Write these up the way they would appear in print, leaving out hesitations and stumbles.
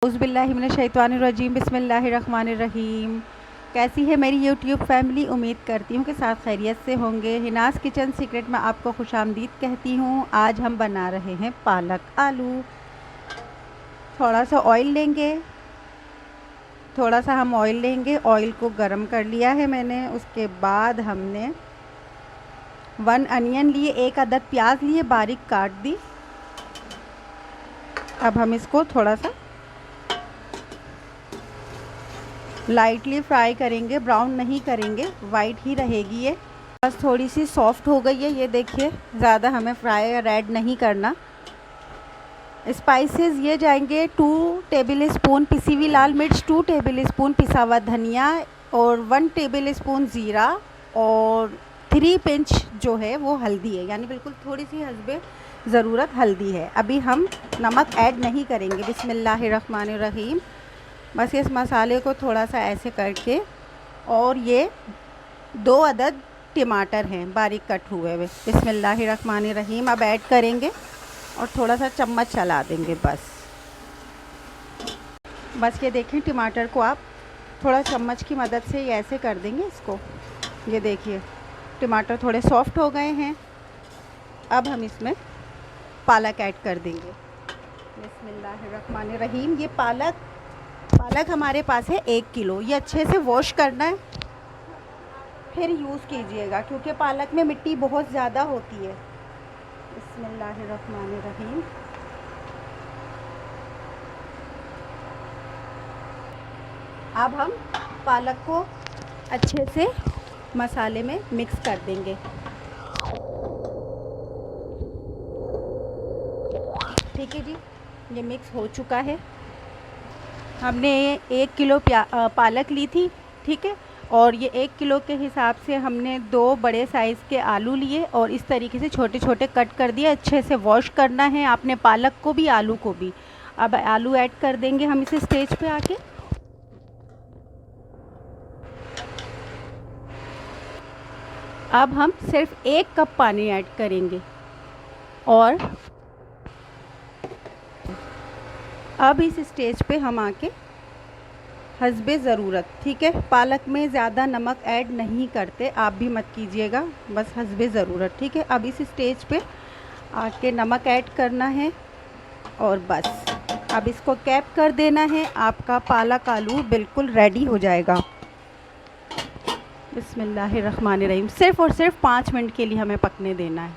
औज़ुबिल्लाहिमिनश्शैतानिर्रजीम बिस्मिल्लाहिर्रहमानिर्रहीम। कैसी है मेरी यूट्यूब फैमिली? उम्मीद करती हूँ कि साथ खैरियत से होंगे। हिनास किचन सीक्रेट में आपको खुशामदीद कहती हूँ। आज हम बना रहे हैं पालक आलू। थोड़ा सा ऑयल लेंगे, ऑयल को गरम कर लिया है मैंने। उसके बाद हमने 1 अनियन लिए, 1 अदद प्याज लिए, बारीक काट दी। अब हम इसको थोड़ा सा लाइटली फ्राई करेंगे, ब्राउन नहीं करेंगे, वाइट ही रहेगी ये। बस थोड़ी सी सॉफ्ट हो गई है, ये देखिए। ज़्यादा हमें फ्राई या रेड नहीं करना। स्पाइसेस ये जाएंगे 2 टेबल स्पून पिसी हुई लाल मिर्च, 2 टेबल स्पून पिसा हुआ धनिया और 1 टेबल स्पून ज़ीरा और 3 पिंच जो है वो हल्दी है, यानी बिल्कुल थोड़ी सी हस्बे ज़रूरत हल्दी है। अभी हम नमक ऐड नहीं करेंगे। बिस्मिल्लाहिर्रहमानिर्रहीम। बस इस मसाले को थोड़ा सा ऐसे करके, और ये 2 अदद टमाटर हैं बारीक कट हुए हुए। बिस्मिल्लाहिर्रहमानिर्रहीम। अब ऐड करेंगे और थोड़ा सा चम्मच चला देंगे। बस ये देखें, टमाटर को आप थोड़ा चम्मच की मदद से ऐसे कर देंगे इसको। ये देखिए टमाटर थोड़े सॉफ्ट हो गए हैं। अब हम इसमें पालक ऐड कर देंगे। बिस्मिल्लाहिर्रहमानिर्रहीम। ये पालक हमारे पास है 1 किलो। ये अच्छे से वॉश करना है, फिर यूज़ कीजिएगा, क्योंकि पालक में मिट्टी बहुत ज़्यादा होती है। बिस्मिल्लाहिर्रहमानिर्रहीम। अब हम पालक को अच्छे से मसाले में मिक्स कर देंगे। ठीक है जी, ये मिक्स हो चुका है। हमने 1 किलो पालक ली थी, ठीक है, और ये 1 किलो के हिसाब से हमने 2 बड़े साइज़ के आलू लिए और इस तरीके से छोटे छोटे कट कर दिए। अच्छे से वॉश करना है आपने पालक को भी, आलू को भी। अब आलू ऐड कर देंगे हम इस स्टेज पे आके। अब हम सिर्फ 1 कप पानी ऐड करेंगे और अब इस स्टेज पे हम आके हस्बे ज़रूरत, ठीक है, पालक में ज़्यादा नमक ऐड नहीं करते, आप भी मत कीजिएगा, बस हस्बे ज़रूरत, ठीक है। अब इस स्टेज पे आके नमक ऐड करना है और बस अब इसको कैप कर देना है। आपका पालक आलू बिल्कुल रेडी हो जाएगा। बिस्मिल्लाहिर्रहमानिर्रहीम। सिर्फ़ और सिर्फ 5 मिनट के लिए हमें पकने देना है।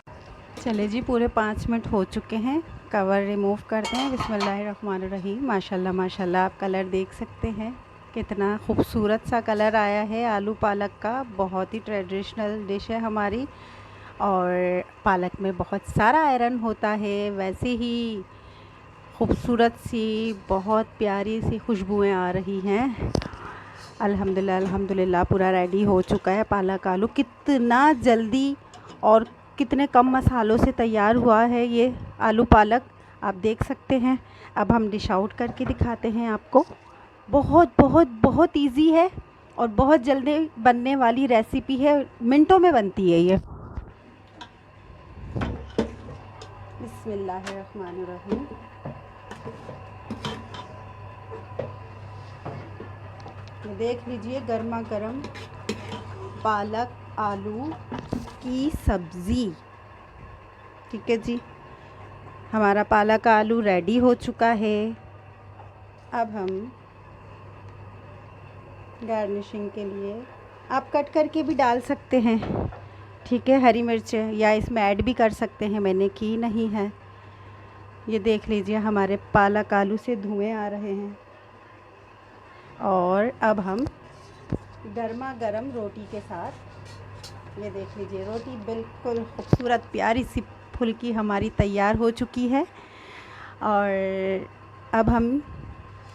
चले जी, पूरे 5 मिनट हो चुके हैं। कवर रिमूव करते हैं। बिस्मिल्लाहिर्रहमानिर्रहीम। माशाल्लाह माशाल्लाह, आप कलर देख सकते हैं, कितना खूबसूरत सा कलर आया है आलू पालक का। बहुत ही ट्रेडिशनल डिश है हमारी, और पालक में बहुत सारा आयरन होता है। वैसे ही खूबसूरत सी, बहुत प्यारी सी खुशबुएं आ रही हैं। अल्हम्दुलिल्लाह अल्हम्दुलिल्लाह, पूरा रेडी हो चुका है पालक आलू। कितना जल्दी और कितने कम मसालों से तैयार हुआ है ये आलू पालक, आप देख सकते हैं। अब हम डिश आउट करके दिखाते हैं आपको। बहुत बहुत बहुत इजी है और बहुत जल्दी बनने वाली रेसिपी है, मिनटों में बनती है ये। बिस्मिल्लाहिर्रहमानिर्रहीम। देख लीजिए, गर्मा गर्म पालक आलू की सब्ज़ी। ठीक है जी, हमारा पालक आलू रेडी हो चुका है। अब हम गार्निशिंग के लिए आप कट करके भी डाल सकते हैं, ठीक है, हरी मिर्च, या इसमें ऐड भी कर सकते हैं, मैंने की नहीं है। ये देख लीजिए, हमारे पालक आलू से धुएँ आ रहे हैं। और अब हम गर्मा गर्म रोटी के साथ, ये देख लीजिए, रोटी बिल्कुल खूबसूरत प्यारी सी फुल्की हमारी तैयार हो चुकी है। और अब हम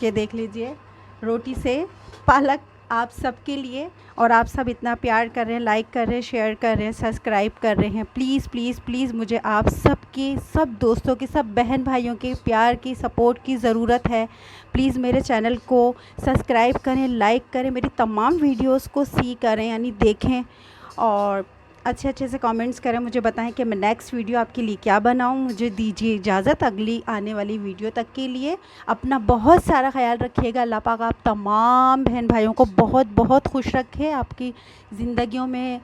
ये देख लीजिए, रोटी से पालक आप सबके लिए, और आप सब इतना प्यार कर रहे हैं, लाइक कर रहे हैं, शेयर कर रहे हैं, सब्सक्राइब कर रहे हैं। प्लीज़ प्लीज़ प्लीज़, मुझे आप सबके, सब दोस्तों की, सब बहन भाइयों के प्यार की, सपोर्ट की ज़रूरत है। प्लीज़ मेरे चैनल को सब्सक्राइब करें, लाइक करें, मेरी तमाम वीडियोस को सी करें, यानी देखें, और अच्छे अच्छे से कमेंट्स करें, मुझे बताएं कि मैं नेक्स्ट वीडियो आपके लिए क्या बनाऊं। मुझे दीजिए इजाज़त अगली आने वाली वीडियो तक के लिए। अपना बहुत सारा ख्याल रखिएगा। अल्लाह पाक आप तमाम बहन भाइयों को बहुत बहुत खुश रखे आपकी ज़िंदगियों में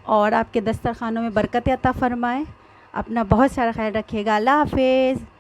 और आपके दस्तरखानों में बरकत अता फ़रमाए। अपना बहुत सारा ख्याल रखिएगा। अल्लाह हाफ़िज़।